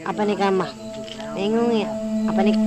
Apa nih Kama? Bingung ya? Apa nih?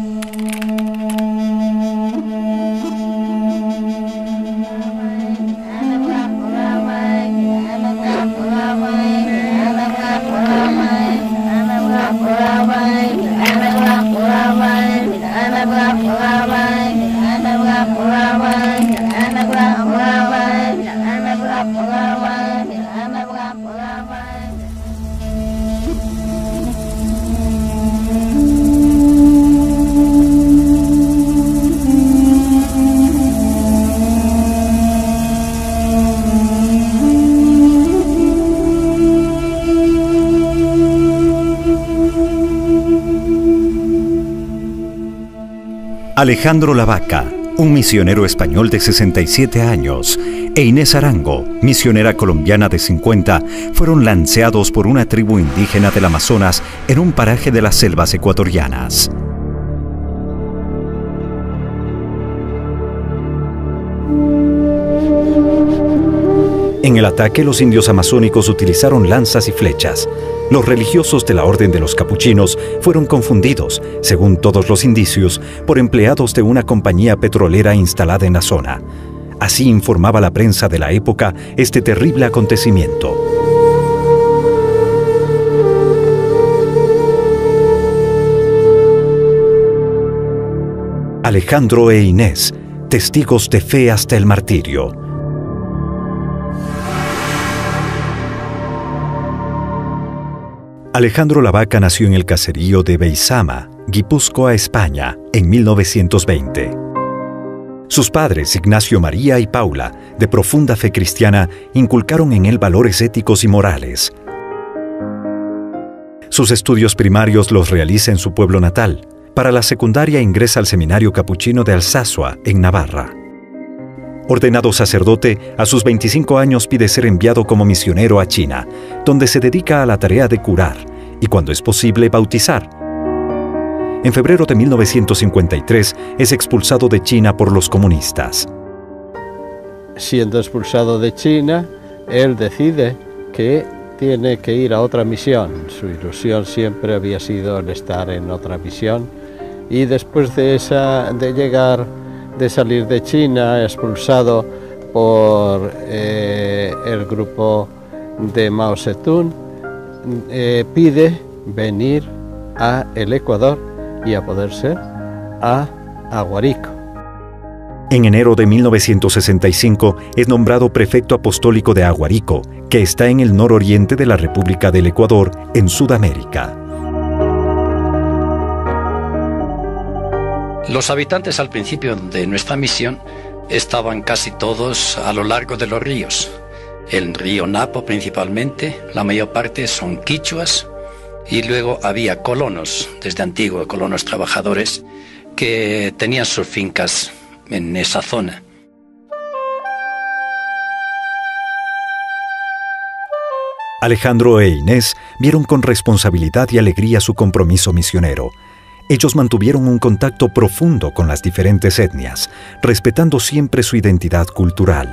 Alejandro Lavaca, un misionero español de 67 años, e Inés Arango, misionera colombiana de 50, fueron lanceados por una tribu indígena del Amazonas en un paraje de las selvas ecuatorianas. En el ataque, los indios amazónicos utilizaron lanzas y flechas. Los religiosos de la Orden de los Capuchinos fueron confundidos, según todos los indicios, por empleados de una compañía petrolera instalada en la zona. Así informaba la prensa de la época este terrible acontecimiento. Alejandro e Inés, testigos de fe hasta el martirio. Alejandro Lavaca nació en el caserío de Beizama, Guipúzcoa, España, en 1920. Sus padres, Ignacio María y Paula, de profunda fe cristiana, inculcaron en él valores éticos y morales. Sus estudios primarios los realiza en su pueblo natal. Para la secundaria ingresa al seminario capuchino de Alsasua, en Navarra. Ordenado sacerdote, a sus 25 años pide ser enviado como misionero a China, donde se dedica a la tarea de curar y, cuando es posible, bautizar. En febrero de 1953 es expulsado de China por los comunistas. Siendo expulsado de China, él decide que tiene que ir a otra misión. Su ilusión siempre había sido el estar en otra misión, y después de salir de China, expulsado por el grupo de Mao Zedong, pide venir a el Ecuador y a poder ser a Aguarico. En enero de 1965 es nombrado prefecto apostólico de Aguarico, que está en el nororiente de la República del Ecuador, en Sudamérica. Los habitantes al principio de nuestra misión estaban casi todos a lo largo de los ríos. El río Napo principalmente, la mayor parte son quichuas, y luego había colonos, desde antiguo, colonos trabajadores, que tenían sus fincas en esa zona. Alejandro e Inés vieron con responsabilidad y alegría su compromiso misionero. Ellos mantuvieron un contacto profundo con las diferentes etnias, respetando siempre su identidad cultural.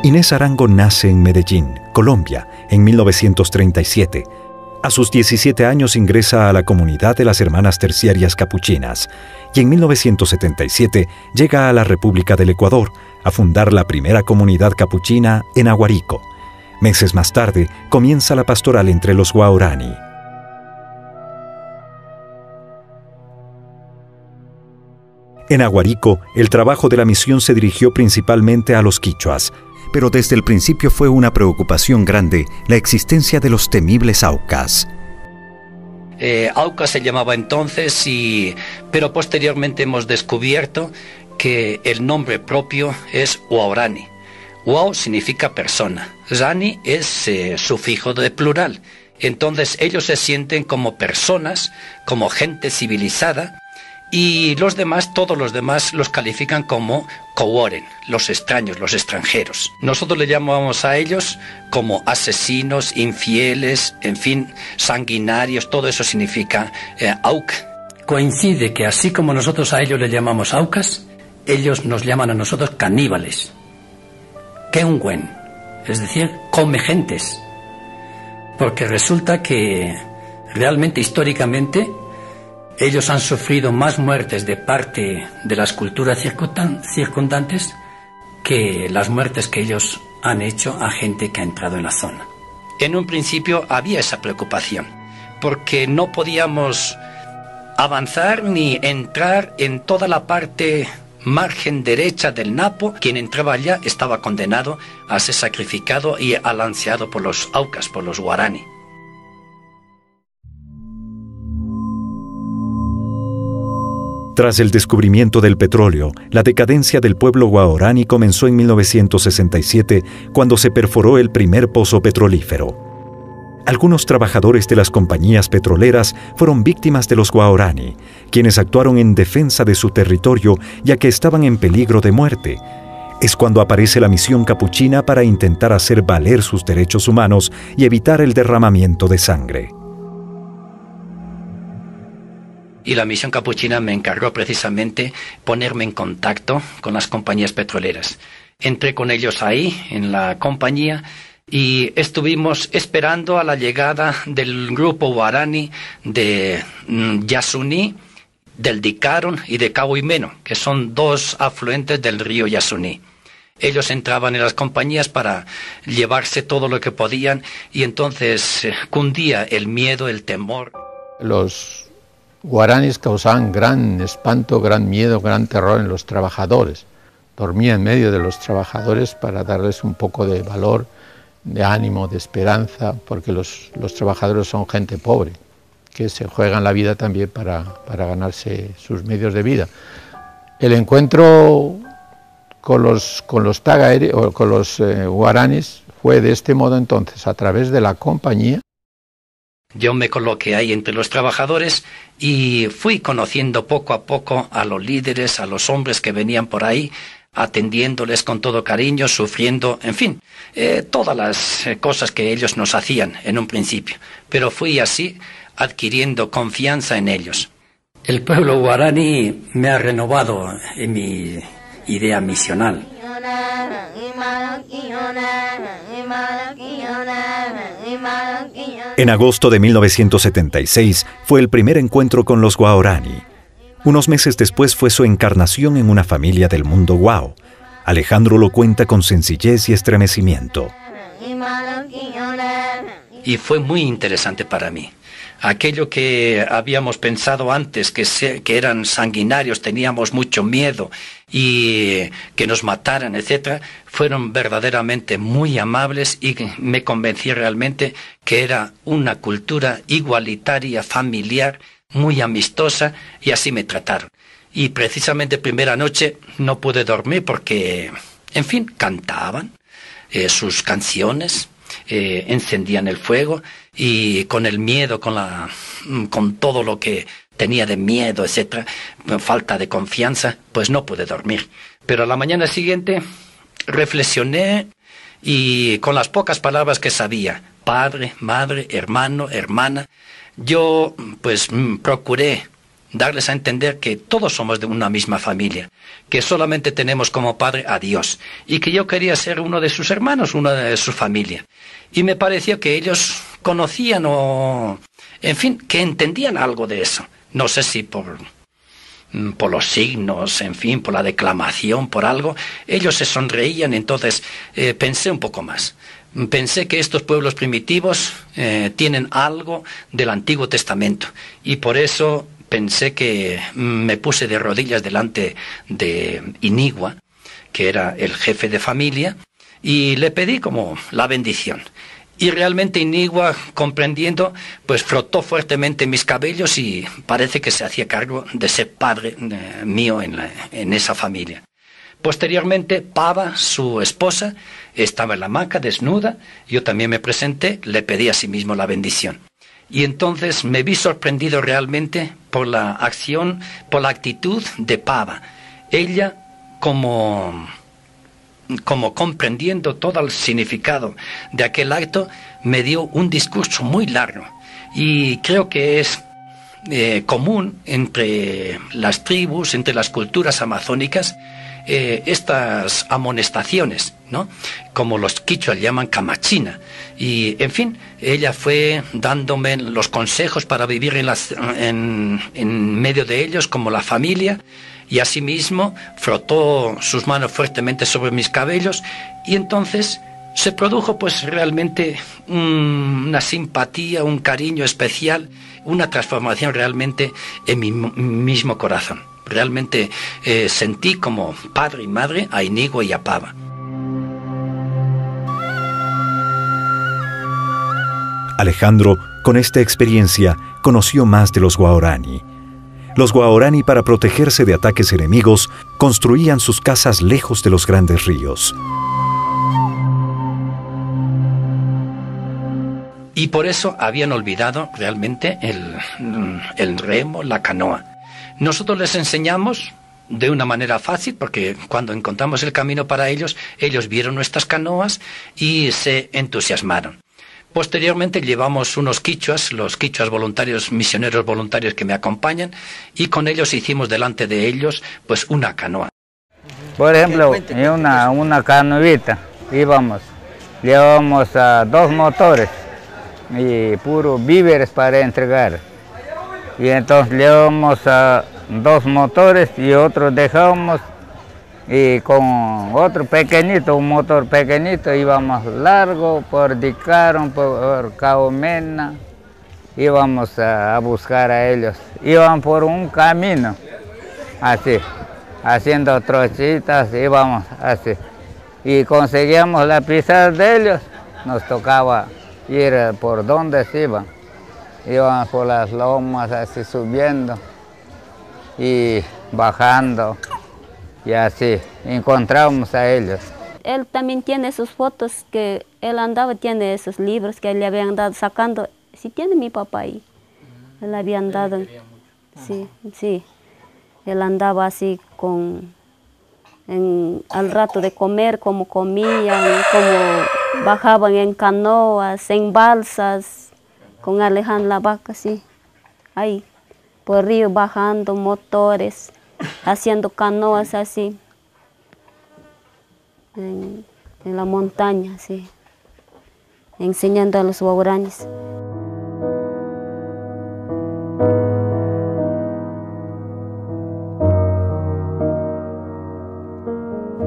Inés Arango nace en Medellín, Colombia, en 1937. A sus 17 años ingresa a la comunidad de las Hermanas Terciarias Capuchinas y en 1977 llega a la República del Ecuador a fundar la primera comunidad capuchina en Aguarico. Meses más tarde comienza la pastoral entre los Guaraní. En Aguarico, el trabajo de la misión se dirigió principalmente a los quichuas, pero desde el principio fue una preocupación grande la existencia de los temibles aucas. Auca se llamaba entonces, pero posteriormente hemos descubierto que el nombre propio es Huaorani. Huao significa persona, Rani es sufijo de plural. Entonces ellos se sienten como personas, como gente civilizada, y los demás, todos los demás, los califican como Coworen, los extraños, los extranjeros. Nosotros le llamamos a ellos como asesinos, infieles, en fin, sanguinarios, todo eso significa Auca. Coincide que así como nosotros a ellos le llamamos Aucas, ellos nos llaman a nosotros caníbales. Keungwen, es decir, come gentes. Porque resulta que realmente, históricamente, ellos han sufrido más muertes de parte de las culturas circundantes que las muertes que ellos han hecho a gente que ha entrado en la zona. En un principio había esa preocupación, porque no podíamos avanzar ni entrar en toda la parte margen derecha del Napo. Quien entraba allá estaba condenado a ser sacrificado y alanceado por los Aucas, por los Guarani. Tras el descubrimiento del petróleo, la decadencia del pueblo guaraní comenzó en 1967, cuando se perforó el primer pozo petrolífero. Algunos trabajadores de las compañías petroleras fueron víctimas de los guaraní, quienes actuaron en defensa de su territorio ya que estaban en peligro de muerte. Es cuando aparece la misión capuchina para intentar hacer valer sus derechos humanos y evitar el derramamiento de sangre. Y la misión capuchina me encargó precisamente ponerme en contacto con las compañías petroleras. Entré con ellos ahí, en la compañía, y estuvimos esperando a la llegada del grupo guaraní de Yasuní, del Dicaron y de Cahuimeno, que son dos afluentes del río Yasuní. Ellos entraban en las compañías para llevarse todo lo que podían, y entonces cundía el miedo, el temor. Los guaraníes causaban gran espanto, gran miedo, gran terror en los trabajadores. Dormía en medio de los trabajadores para darles un poco de valor, de ánimo, de esperanza, porque los trabajadores son gente pobre, que se juegan la vida también para ganarse sus medios de vida. El encuentro con los tagaere, o con los guaraníes, fue de este modo entonces, a través de la compañía. Yo me coloqué ahí entre los trabajadores y fui conociendo poco a poco a los líderes, a los hombres que venían por ahí, atendiéndoles con todo cariño, sufriendo, en fin, todas las cosas que ellos nos hacían en un principio. Pero fui así adquiriendo confianza en ellos. El pueblo guaraní me ha renovado en mi idea misional. En agosto de 1976 fue el primer encuentro con los guaraní. Unos meses después fue su encarnación en una familia del mundo guao. Alejandro lo cuenta con sencillez y estremecimiento. Y fue muy interesante para mí. Aquello que habíamos pensado antes, que eran sanguinarios, teníamos mucho miedo y que nos mataran, etc., fueron verdaderamente muy amables y me convencí realmente que era una cultura igualitaria, familiar, muy amistosa, y así me trataron. Y precisamente primera noche no pude dormir porque, en fin, cantaban sus canciones, encendían el fuego, y con el miedo, con todo lo que tenía de miedo, etcétera, falta de confianza, pues no pude dormir. Pero a la mañana siguiente reflexioné y con las pocas palabras que sabía, padre, madre, hermano, hermana, yo pues procuré darles a entender que todos somos de una misma familia, que solamente tenemos como padre a Dios, y que yo quería ser uno de sus hermanos, uno de su familia. Y me pareció que ellos conocían o, en fin, que entendían algo de eso. No sé si por los signos, en fin, por la declamación, por algo, ellos se sonreían. Entonces pensé un poco más. Pensé que estos pueblos primitivos tienen algo del Antiguo Testamento, y por eso pensé que me puse de rodillas delante de Inigua, que era el jefe de familia, y le pedí como la bendición. Y realmente Inigua, comprendiendo, pues frotó fuertemente mis cabellos y parece que se hacía cargo de ser padre mío en esa familia. Posteriormente, Pava, su esposa, estaba en la hamaca desnuda. Yo también me presenté, le pedí a sí mismo la bendición. Y entonces me vi sorprendido realmente por la acción, por la actitud de Pava. Ella, como comprendiendo todo el significado de aquel acto, me dio un discurso muy largo. Y creo que es común entre las tribus, entre las culturas amazónicas, estas amonestaciones, ¿no? Como los quichuas llaman camachina. Y, en fin, ella fue dándome los consejos para vivir en medio de ellos como la familia, y asimismo frotó sus manos fuertemente sobre mis cabellos, y entonces se produjo pues realmente una simpatía, un cariño especial, una transformación realmente en mi mismo corazón. Realmente sentí como padre y madre a Inigua y a Pava. Alejandro, con esta experiencia, conoció más de los guaraní. Los guaraní, para protegerse de ataques enemigos, construían sus casas lejos de los grandes ríos. Y por eso habían olvidado realmente el remo, la canoa. Nosotros les enseñamos de una manera fácil, porque cuando encontramos el camino para ellos, ellos vieron nuestras canoas y se entusiasmaron. Posteriormente llevamos unos quichuas, los quichuas voluntarios, misioneros voluntarios que me acompañan, y con ellos hicimos delante de ellos pues una canoa. Por ejemplo, en una canoita llevamos a 2 motores y puros víveres para entregar. Y entonces llevamos a 2 motores y otro dejamos, y con otro pequeñito, un motor pequeñito, íbamos largo por Dicaron, por Cabo Mena, íbamos a buscar a ellos. Iban por un camino, así, haciendo trochitas, íbamos así. Y conseguíamos la pisada de ellos, nos tocaba ir por donde se iban. Íbamos por las lomas, así subiendo y bajando, y así encontramos a ellos. Él también tiene sus fotos que él andaba, tiene esos libros que le habían dado sacando. Sí, tiene mi papá ahí. Él habían dado. Sí, sí. Él andaba así al rato de comer, como comían, como bajaban en canoas, en balsas, con Alejandro la vaca, sí. Ahí, por río bajando, motores, haciendo canoas así, en la montaña, sí, enseñando a los guaraníes.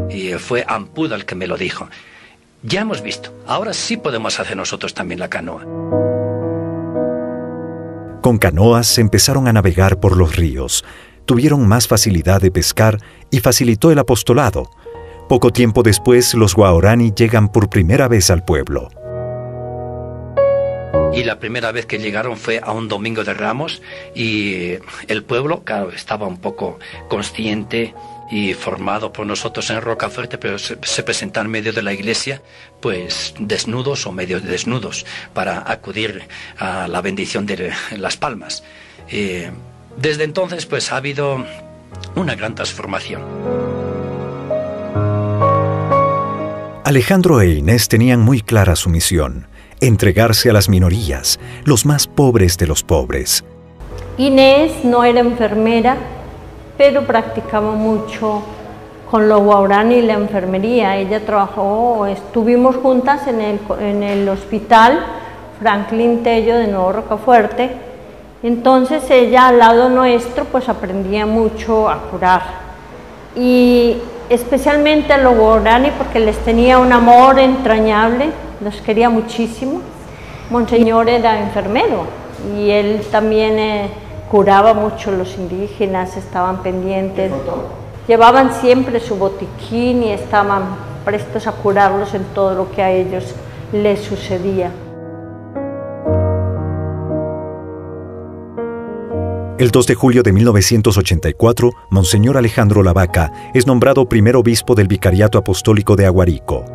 Y fue Ampuda el que me lo dijo. Ya hemos visto, ahora sí podemos hacer nosotros también la canoa. Con canoas empezaron a navegar por los ríos, tuvieron más facilidad de pescar y facilitó el apostolado. Poco tiempo después, los guaraní llegan por primera vez al pueblo. Y la primera vez que llegaron fue a un domingo de Ramos, y el pueblo, claro, estaba un poco consciente y formado por nosotros en Rocafuerte, pero se presentan en medio de la iglesia, pues desnudos o medio desnudos, para acudir a la bendición de las palmas. Desde entonces, pues ha habido una gran transformación. Alejandro e Inés tenían muy clara su misión: entregarse a las minorías, los más pobres de los pobres. Inés no era enfermera, pero practicaba mucho con los guaraní y la enfermería. Ella trabajó, estuvimos juntas en el hospital Franklin Tello de Nuevo Rocafuerte. Entonces ella al lado nuestro pues aprendía mucho a curar, y especialmente a los guaraní porque les tenía un amor entrañable, los quería muchísimo. Monseñor era enfermero y él también curaba mucho a los indígenas, estaban pendientes, llevaban siempre su botiquín y estaban prestos a curarlos en todo lo que a ellos les sucedía. El 2 de julio de 1984, Monseñor Alejandro Lavaca es nombrado primer obispo del Vicariato Apostólico de Aguarico.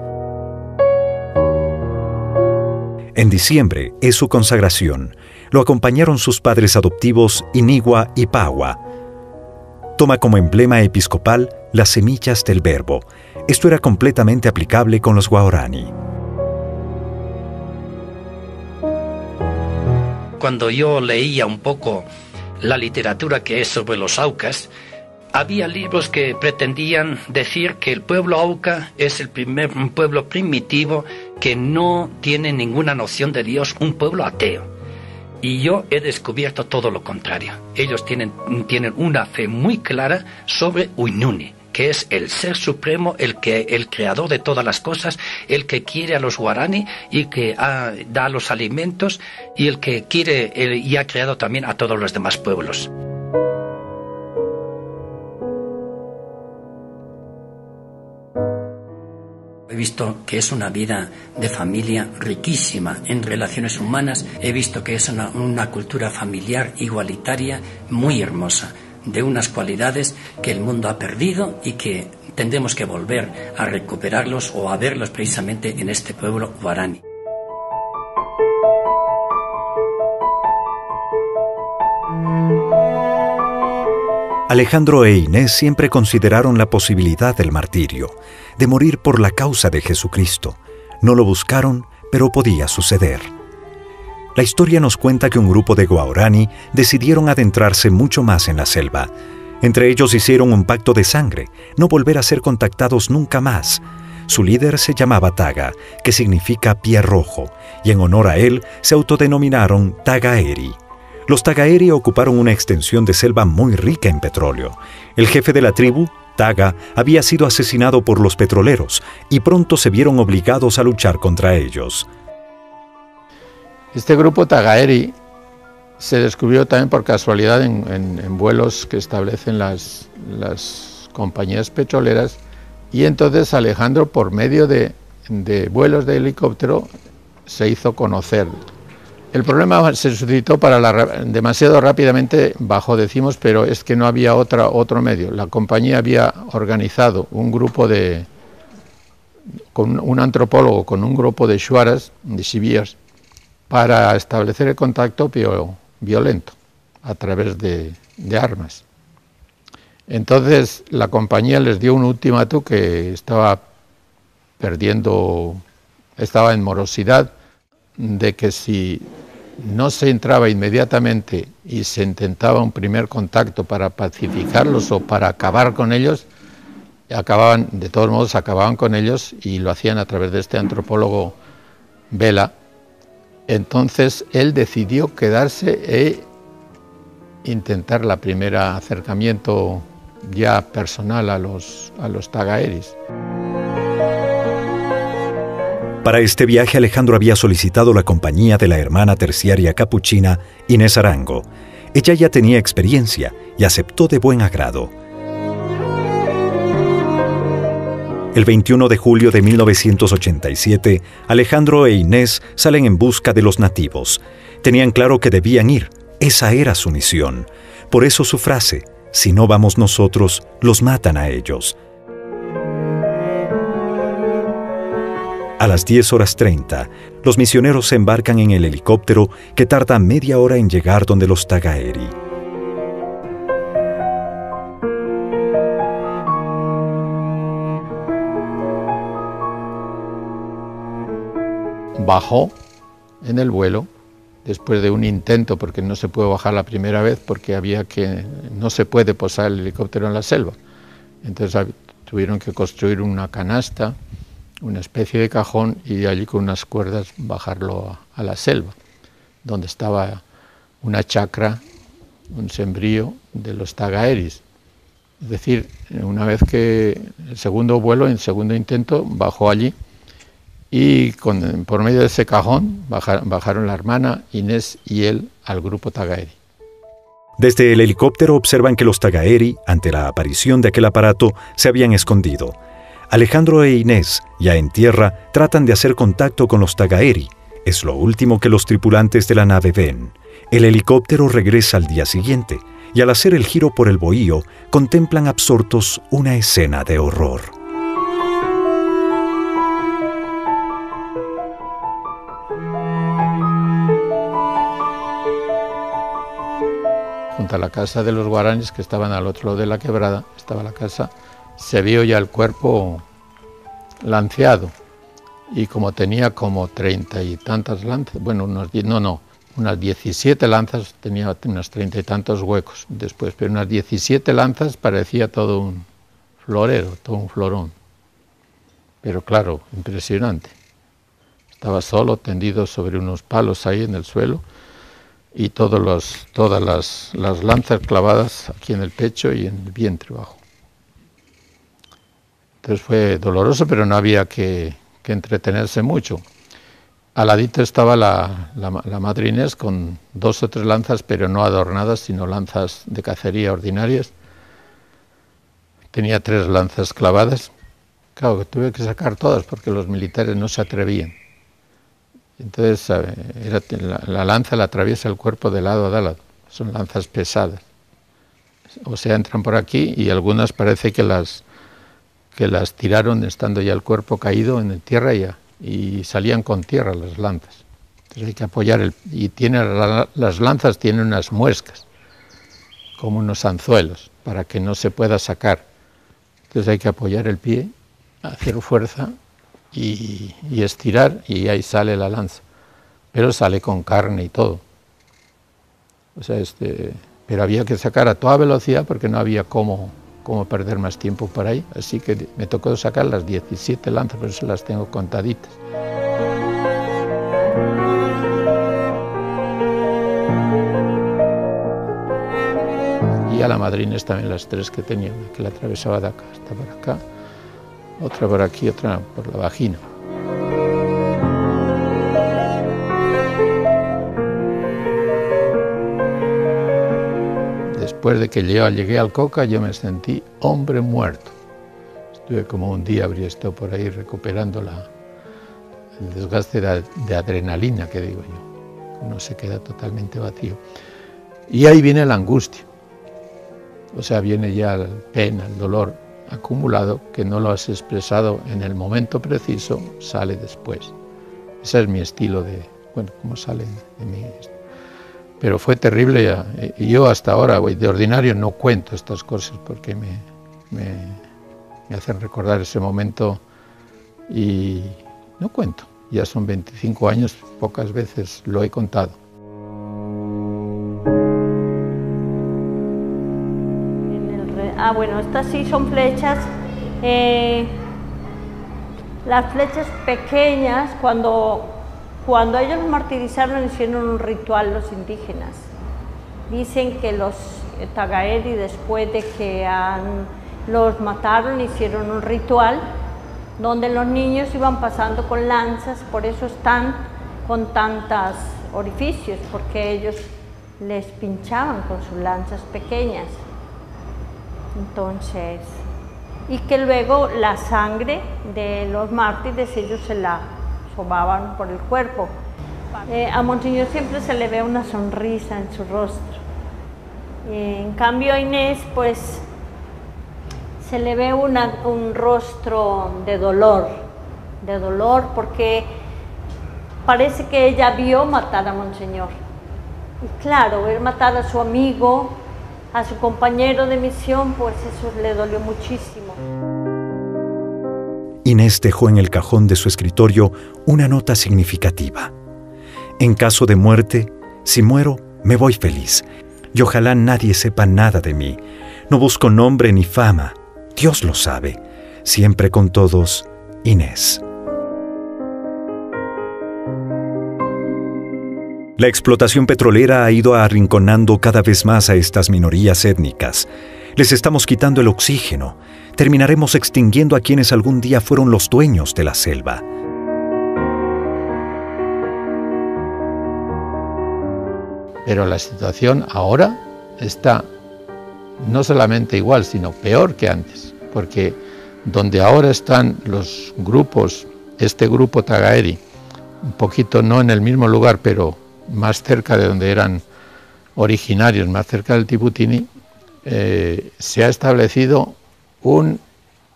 En diciembre es su consagración. Lo acompañaron sus padres adoptivos Inigua y Paua. Toma como emblema episcopal las semillas del Verbo. Esto era completamente aplicable con los guaraní. Cuando yo leía un poco la literatura que es sobre los Aucas, había libros que pretendían decir que el pueblo Auca es el primer pueblo primitivo que no tiene ninguna noción de Dios, un pueblo ateo. Y yo he descubierto todo lo contrario. Ellos tienen una fe muy clara sobre Uinuni, que es el ser supremo, el creador de todas las cosas, el que quiere a los guaraní y que da los alimentos, y el que quiere y ha creado también a todos los demás pueblos. He visto que es una vida de familia riquísima en relaciones humanas. He visto que es una cultura familiar igualitaria muy hermosa, de unas cualidades que el mundo ha perdido y que tendremos que volver a recuperarlos o a verlos precisamente en este pueblo guaraní. Alejandro e Inés siempre consideraron la posibilidad del martirio, de morir por la causa de Jesucristo. No lo buscaron, pero podía suceder. La historia nos cuenta que un grupo de guaraní decidieron adentrarse mucho más en la selva. Entre ellos hicieron un pacto de sangre, no volver a ser contactados nunca más. Su líder se llamaba Taga, que significa pie rojo, y en honor a él se autodenominaron Tagaeri. Los Tagaeri ocuparon una extensión de selva muy rica en petróleo. El jefe de la tribu, Taga, había sido asesinado por los petroleros y pronto se vieron obligados a luchar contra ellos. Este grupo Tagaeri se descubrió también por casualidad en vuelos que establecen las compañías petroleras, y entonces Alejandro, por medio de vuelos de helicóptero, se hizo conocer. El problema se suscitó demasiado rápidamente, bajo decimos, pero es que no había otro medio. La compañía había organizado un grupo con un antropólogo, con un grupo de shuaras, de chivías, para establecer el contacto violento a través de armas. Entonces la compañía les dio un ultimátum que estaba en morosidad, de que si no se entraba inmediatamente y se intentaba un primer contacto para pacificarlos o para acabar con ellos, de todos modos acababan con ellos, y lo hacían a través de este antropólogo Vela. Entonces él decidió quedarse e intentar la primera acercamiento ya personal a los Tagaeris. Para este viaje Alejandro había solicitado la compañía de la hermana terciaria capuchina Inés Arango. Ella ya tenía experiencia y aceptó de buen agrado. El 21 de julio de 1987, Alejandro e Inés salen en busca de los nativos. Tenían claro que debían ir, esa era su misión. Por eso su frase, si no vamos nosotros, los matan a ellos. A las 10:30, los misioneros se embarcan en el helicóptero que tarda media hora en llegar donde los Tagaeri. Bajó en el vuelo después de un intento, porque no se puede bajar la primera vez porque no se puede posar el helicóptero en la selva. Entonces tuvieron que construir una canasta, una especie de cajón, y de allí con unas cuerdas bajarlo a la selva, donde estaba una chacra, un sembrío de los Tagaeris. Es decir, una vez que el segundo vuelo, en segundo intento, bajó allí, y por medio de ese cajón bajaron la hermana Inés y él al grupo Tagaeri. Desde el helicóptero observan que los Tagaeri, ante la aparición de aquel aparato, se habían escondido. Alejandro e Inés, ya en tierra, tratan de hacer contacto con los Tagaeri. Es lo último que los tripulantes de la nave ven. El helicóptero regresa al día siguiente, y al hacer el giro por el bohío, contemplan absortos una escena de horror. Junto a la casa de los guaraníes, que estaban al otro lado de la quebrada, estaba la casa, se vio ya el cuerpo lanceado, y como tenía como 30 y tantas lanzas, bueno, unas 17 lanzas, tenía unos 30 y tantos huecos después, pero unas 17 lanzas parecía todo un florero, todo un florón. Pero claro, impresionante. Estaba solo, tendido sobre unos palos ahí en el suelo, y todas las lanzas clavadas aquí en el pecho y en el vientre bajo. Entonces fue doloroso, pero no había que entretenerse mucho. Al ladito estaba la madre Inés con 2 o 3 lanzas, pero no adornadas, sino lanzas de cacería ordinarias. Tenía 3 lanzas clavadas. Claro, que tuve que sacar todas porque los militares no se atrevían. Entonces la lanza la atraviesa el cuerpo de lado a lado. Son lanzas pesadas. O sea, entran por aquí y algunas parece que las tiraron estando ya el cuerpo caído en tierra y salían con tierra las lanzas. Entonces hay que apoyar y las lanzas tienen unas muescas, como unos anzuelos, para que no se pueda sacar. Entonces hay que apoyar el pie, hacer fuerza y estirar, y ahí sale la lanza. Pero sale con carne y todo. O sea, pero había que sacar a toda velocidad porque no había cómo perder más tiempo por ahí, así que me tocó sacar las 17 lanzas, por eso las tengo contaditas. Y a la madrina también las 3 que tenía, que la atravesaba de acá hasta por acá, otra por aquí, otra por la vagina. Después de que llegué al Coca, yo me sentí hombre muerto. Estuve como un día, habría estado por ahí recuperando el desgaste de adrenalina, que digo yo. Uno se queda totalmente vacío. Y ahí viene la angustia. O sea, viene ya la pena, el dolor acumulado, que no lo has expresado en el momento preciso, sale después. Ese es mi estilo cómo sale de mí. Pero fue terrible, y yo hasta ahora, de ordinario, no cuento estas cosas porque me hacen recordar ese momento y no cuento. Ya son 25 años, pocas veces lo he contado. Bueno, estas sí son flechas. Las flechas pequeñas, cuando ellos martirizaron, hicieron un ritual los indígenas. Dicen que los tagaeri, después de que los mataron, hicieron un ritual donde los niños iban pasando con lanzas, por eso están con tantos orificios, porque ellos les pinchaban con sus lanzas pequeñas. Entonces, y que luego la sangre de los mártires ellos se la sobaban por el cuerpo. A Monseñor siempre se le ve una sonrisa en su rostro. En cambio a Inés, pues, se le ve un rostro de dolor porque parece que ella vio matar a Monseñor. Y claro, ver matar a su amigo, a su compañero de misión, pues eso le dolió muchísimo. Inés dejó en el cajón de su escritorio una nota significativa. En caso de muerte, si muero, me voy feliz. Y ojalá nadie sepa nada de mí. No busco nombre ni fama. Dios lo sabe. Siempre con todos, Inés. La explotación petrolera ha ido arrinconando cada vez más a estas minorías étnicas. Les estamos quitando el oxígeno. Terminaremos extinguiendo a quienes algún día fueron los dueños de la selva. Pero la situación ahora está no solamente igual, sino peor que antes, porque donde ahora están los grupos, este grupo tagaeri, un poquito no en el mismo lugar, pero más cerca de donde eran originarios, más cerca del Tiputini, se ha establecido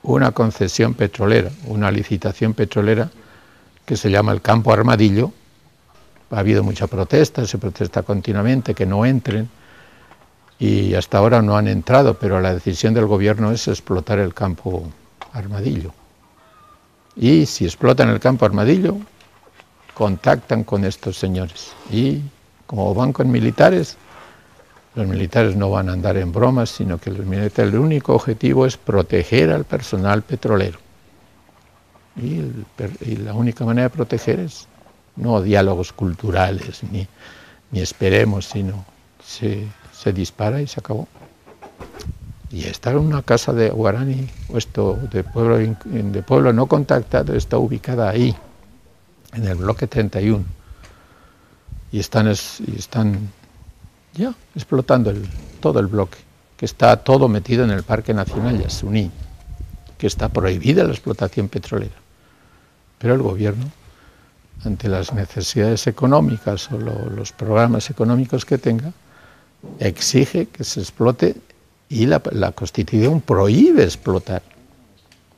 una concesión petrolera, una licitación petrolera que se llama el Campo Armadillo. Ha habido mucha protesta, se protesta continuamente que no entren y hasta ahora no han entrado, pero la decisión del gobierno es explotar el Campo Armadillo. Y si explotan el Campo Armadillo, contactan con estos señores y como van con militares, los militares no van a andar en bromas, sino que los militares, el único objetivo es proteger al personal petrolero. Y la única manera de proteger es no diálogos culturales, ni esperemos, sino se dispara y se acabó. Y estar en una casa de guaraní, esto de pueblo no contactado, está ubicada ahí, en el bloque 31. Y están ya explotando todo el bloque, que está todo metido en el Parque Nacional Yasuní, que está prohibida la explotación petrolera. Pero el gobierno, ante las necesidades económicas o los programas económicos que tenga, exige que se explote y la Constitución prohíbe explotar,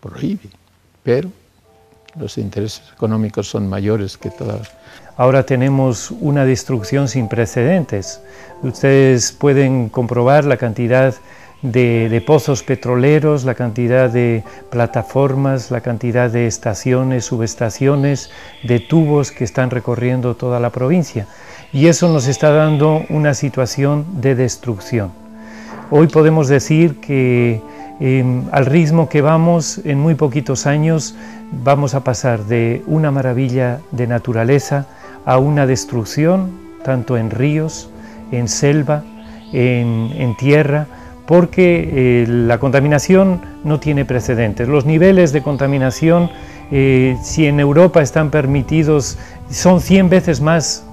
prohíbe, pero los intereses económicos son mayores que todas. Ahora tenemos una destrucción sin precedentes. Ustedes pueden comprobar la cantidad de pozos petroleros, la cantidad de plataformas, la cantidad de estaciones, subestaciones, de tubos que están recorriendo toda la provincia. Y eso nos está dando una situación de destrucción. Hoy podemos decir que al ritmo que vamos, en muy poquitos años, vamos a pasar de una maravilla de naturaleza a una destrucción, tanto en ríos, en selva, en tierra, porque la contaminación no tiene precedentes. Los niveles de contaminación, si en Europa están permitidos, son 100 veces más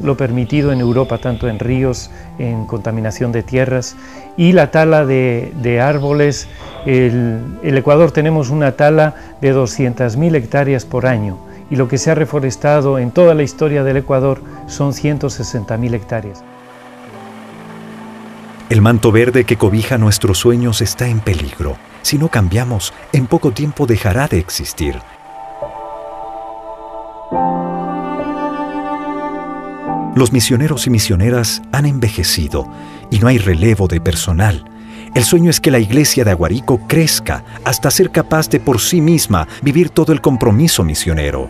lo permitido en Europa, tanto en ríos, en contaminación de tierras, y la tala de árboles. El Ecuador tenemos una tala de 200.000 hectáreas por año, y lo que se ha reforestado en toda la historia del Ecuador son 160.000 hectáreas. El manto verde que cobija nuestros sueños está en peligro. Si no cambiamos, en poco tiempo dejará de existir. Los misioneros y misioneras han envejecido y no hay relevo de personal. El sueño es que la iglesia de Aguarico crezca hasta ser capaz de por sí misma vivir todo el compromiso misionero.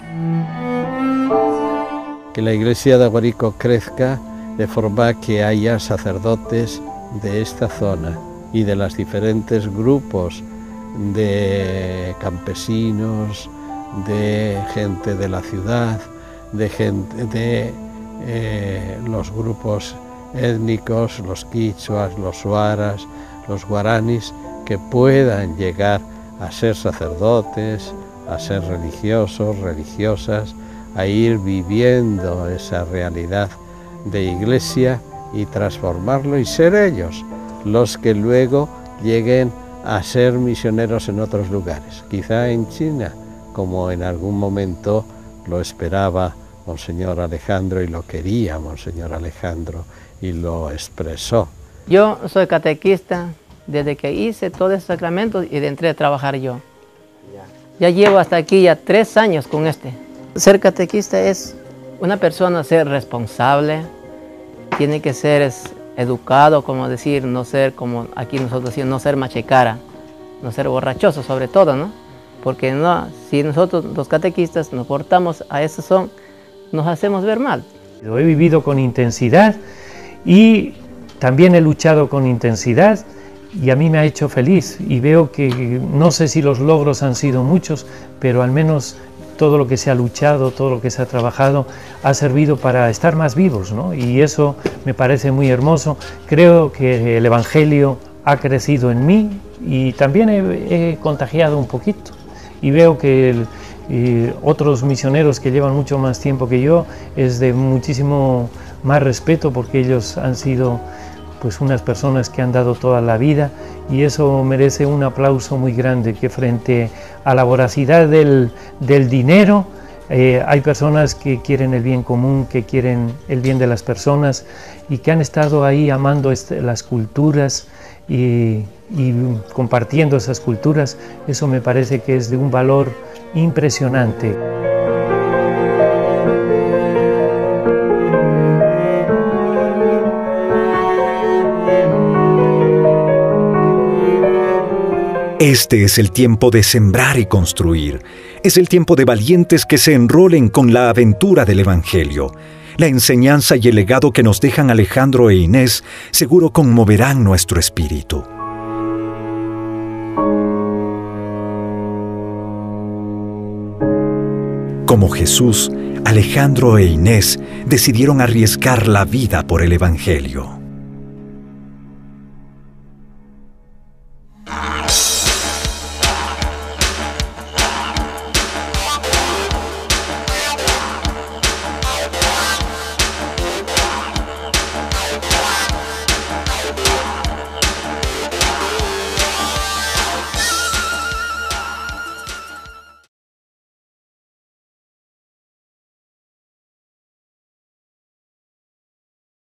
Que la iglesia de Aguarico crezca de forma que haya sacerdotes de esta zona y de los diferentes grupos de campesinos, de gente de la ciudad, de gente de los grupos étnicos, los quichuas, los suaras, los guaranis, que puedan llegar a ser sacerdotes, a ser religiosos, religiosas, a ir viviendo esa realidad de iglesia y transformarlo y ser ellos los que luego lleguen a ser misioneros en otros lugares, quizá en China, como en algún momento lo esperaba Monseñor Alejandro y lo quería Monseñor Alejandro y lo expresó. Yo soy catequista desde que hice todos esos sacramentos y entré a trabajar yo. Ya llevo hasta aquí ya 3 años con este. Ser catequista es una persona ser responsable, tiene que ser educado, como decir, no ser como aquí nosotros decimos, no ser machecara, no ser borrachoso sobre todo, ¿no? Porque no, si nosotros los catequistas nos portamos a eso nos hacemos ver mal. Lo he vivido con intensidad y también he luchado con intensidad y a mí me ha hecho feliz y veo que no sé si los logros han sido muchos, pero al menos todo lo que se ha luchado, todo lo que se ha trabajado ha servido para estar más vivos, ¿no? Y eso me parece muy hermoso. Creo que el Evangelio ha crecido en mí y también he contagiado un poquito y veo que otros misioneros que llevan mucho más tiempo que yo es de muchísimo más respeto porque ellos han sido pues unas personas que han dado toda la vida y eso merece un aplauso muy grande, que frente a la voracidad del dinero hay personas que quieren el bien común, que quieren el bien de las personas y que han estado ahí amando las culturas y compartiendo esas culturas. Eso me parece que es de un valor impresionante. Este es el tiempo de sembrar y construir. Es el tiempo de valientes que se enrolen con la aventura del Evangelio. La enseñanza y el legado que nos dejan Alejandro e Inés seguro conmoverán nuestro espíritu. Como Jesús, Alejandro e Inés decidieron arriesgar la vida por el Evangelio.